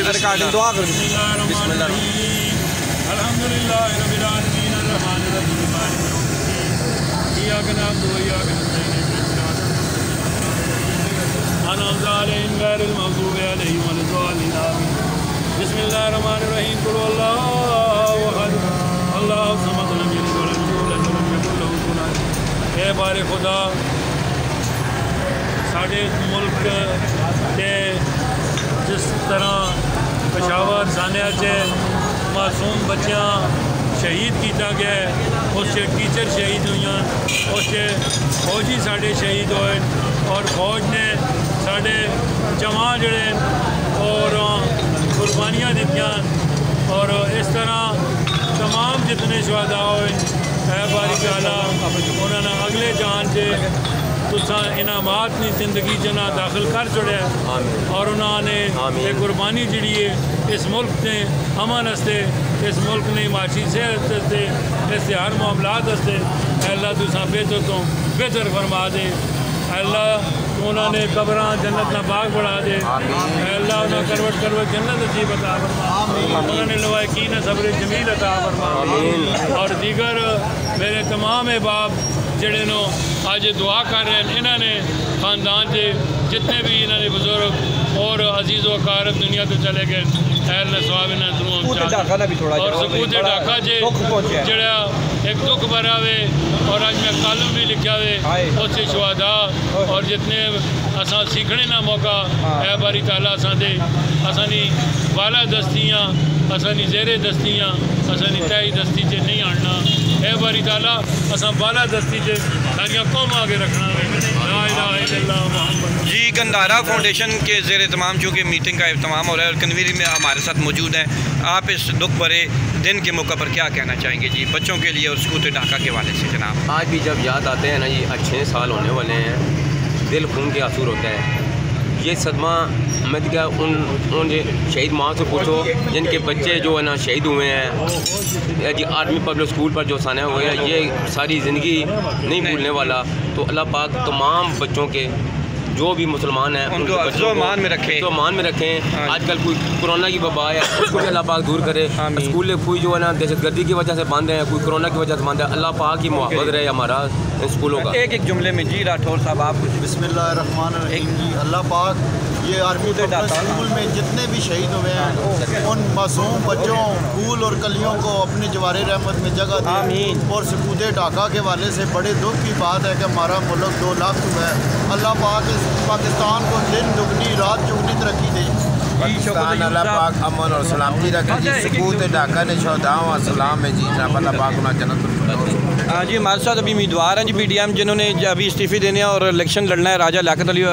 Recording دعا کر دی. بسم اللہ الحمدللہ رب العالمین الرحمن الرحیم مالک یوم الدین ایاک نعبد و ایاک نستعین انعمت علیہم غیر المغضوب علیہم ولا الضالین آمین. بسم اللہ الرحمن الرحیم قل هو اللہ احد اللہ الصمد لم یلد ولم یولد ولم یکن له کفوا احد. اے بار خدا ساڈے ملک کے جس طرح پشاور سانیہ سے معصوم بچیاں شہید کیتا گیا اس سے ٹیچر شہید ہوئی اس سے فوجی ساڈے شہید ہوئے اور فوج نے ساڈے جوان جڑے اور قربانیاں دیتیاں اور اس طرح تمام جتنے شہداء ہوئے اے باری تعالیٰ انہوں نے اگلے جہان سے تساں انعامات اپنی زندگی چنا داخل کر چھوڑے اور انہوں نے ایک قربانی جڑی ہے اس ملک نے امن ہستے اس ملک نے معاشی صحت ہستے اس سے ہر معاملات ہستے. اے اللہ تساں بہتر تو بہتر فرما دے. اے اللہ انہوں نے قبراں جنت نہ باغ بڑھا دے. اے اللہ انہوں کروٹ کروٹ جنت نصیب عطا فرما. انہوں نے لوائقین صبر جمیل عطا فرما. اور دیگر میرے تمام احباب جڑے نو آج دعا کر رہے ہیں انہوں نے خاندان سے جتنے بھی انہوں نے بزرگ اور عزیز و اقارب دنیا تو چلے گئے خیر نے ثواب انہوں نے اور سکوت ڈاکا جے جڑا ایک دکھ بھرا ہوئے اور آج میں کالم بھی لکھا ہوئے اس سے شہداء اور جتنے اساں سیکھنے نہ موقع اے باری تعالیٰ اساں دے اسانی والا دستیاں اسانی زیر دستیاں اسانی تہی دستی سے نہیں آنا. اے باری تعالیٰ اساں بالا دستی سے ساریاں قوم آگے رکھنا لا الہ الا اللہ محمد. جی گندھارا فاؤنڈیشن کے زیر اہتمام چونکہ میٹنگ کا اہتمام ہو رہا ہے اور کنویری میں ہمارے ساتھ موجود ہیں. آپ اس دکھ بھرے دن کے موقع پر کیا کہنا چاہیں گے جی بچوں کے لیے اور سکوت ڈاکا کے حوالے سے جناب؟ آج بھی جب یاد آتے ہیں نا جی 6 سال ہونے والے ہیں دل خون کے آنسو ہوتا ہے. یہ صدمہ میں کیا ان شہید ماں سے پوچھو جن کے بچے جو ہے نا شہید ہوئے ہیں جی آرمی پبلک اسکول پر جو سانحہ ہوئے ہیں یہ ساری زندگی نہیں بھولنے والا. تو اللہ پاک تمام بچوں کے جو بھی مسلمان ہیں ان کو عزو امان میں رکھیں. آج کل کوئی کورونا کی وبا ہے اس کو بھی اللہ پاک دور کرے. اسکول کوئی جو ہے نا دہشت گردی کی وجہ سے بند ہیں کوئی کورونا کی وجہ سے بند ہے. اللہ پاک کی محافظت رہے ہمارا اسکولوں کا. ایک جملے میں جی راٹھور صاحب آپ کچھ. بسم اللہ الرحمن الرحیم. جی اللہ پاک یہ آرمی اسکول میں جتنے بھی شہید ہوئے ہیں ان معصوم بچوں پھول اور کلیوں کو اپنے جوار رحمت میں جگہ دے. اور سکوت ڈاکا کے والے سے بڑے دکھ کی بات ہے کہ ہمارا ملک 2 لاکھ ہوا ہے. اللہ پاک اس پاکستان کو دن دگنی رات چگنی ترقی دے. پاکستان اللہ پاک امن اور سلامتی رکھے. جی سکوت ڈاکا نے شہداؤں و اسلام میں جی جناب اللہ پاک انہیں جنت الفردوس. ہاں جی ہمارے ساتھ ابھی امیدوار ہیں جی پی ڈی ایم جنہوں نے ابھی استعفے دینے ہیں اور الیکشن لڑنا ہے. راجہ لیاقت علی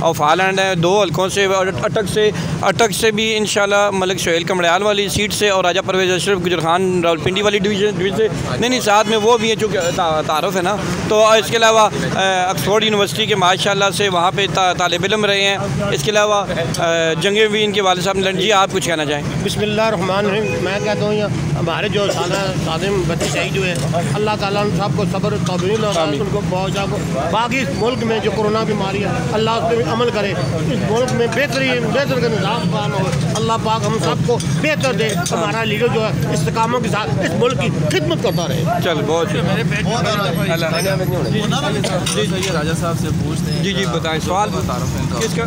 آف ہالینڈ ہیں 2 حلقوں سے اور اٹک سے بھی انشاءاللہ ملک سہیل کمڑیال والی سیٹ سے اور راجہ پرویز اشرف گجر خان راولپنڈی والی ڈویژن سے نہیں ساتھ میں وہ بھی ہیں چونکہ تعارف ہے نا. تو اس کے علاوہ آکسفورڈ یونیورسٹی کے ماشاءاللہ سے وہاں پہ طالب علم رہے ہیں. اس کے علاوہ جنگیں بھی ان کے والد صاحب نے لڑ. جی آپ کچھ کہنا چاہیں؟ بسم اللہ الرحمن الرحیم. میں کہتا ہوں ہمارے جو سالم بچے شہید ہوئے اللہ تعالیٰ ان سب کو صبر طویل اور ان کو بہت باقی اس ملک میں جو کورونا بیماری ہے اللہ اس پہ عمل کرے. اس ملک میں بہتر کا نظام قائم ہو. اللہ پاک ہم سب کو بہتر دے. ہمارا لیڈر جو ہے استقامت کے ساتھ اس ملک کی خدمت کرتا رہے. چل بہت راجہ صاحب سے پوچھتے ہیں. جی بتائیں سوال کس کا؟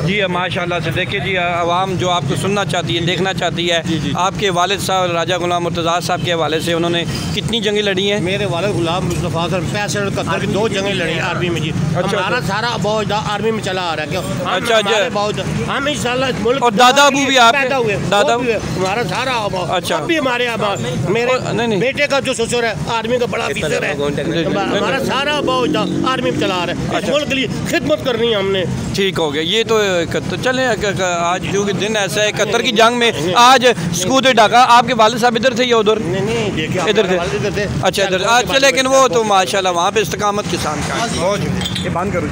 جی ماشاء اللہ سے دیکھیے جی عوام جو آپ کو سننا چاہتی ہے دیکھنا چاہتی ہے. آپ کے والد صاحب راجہ غلام مرتضیٰ صاحب کے حوالے سے انہوں نے کتنی جنگیں لڑی ہیں؟ میرے والد غلام مصطفیٰ صاحب 65 کی 2 جنگیں لڑی ہیں آرمی میں. جی ہمارا سارا بہت آرمی میں چلا آ رہا ہے. اچھا بہت ہم انشاءاللہ اس ملک اور دادا ابو بھی آپ پیدا ہوئے دادا ہمارا سارا اچھا بھی ہمارے میرے بیٹے کا جو سسر ہے آرمی کا بڑا افسر ہے. ہمارا سارا بہت آرمی میں چلا آ رہا ہے. اس ملک کے لیے خدمت کرنی ہے ہم نے. ٹھیک ہو گیا. یہ تو چلیں آج جو کہ دن ایسا ہے 71 کی جنگ میں آج سکوت ڈاکا. آپ کے والد صاحب ادھر تھے یا ادھر؟ نہیں ادھر تھے. اچھا ادھر. لیکن وہ تو ماشاءاللہ وہاں پہ استقامت کسان کا. یہ بند کرو.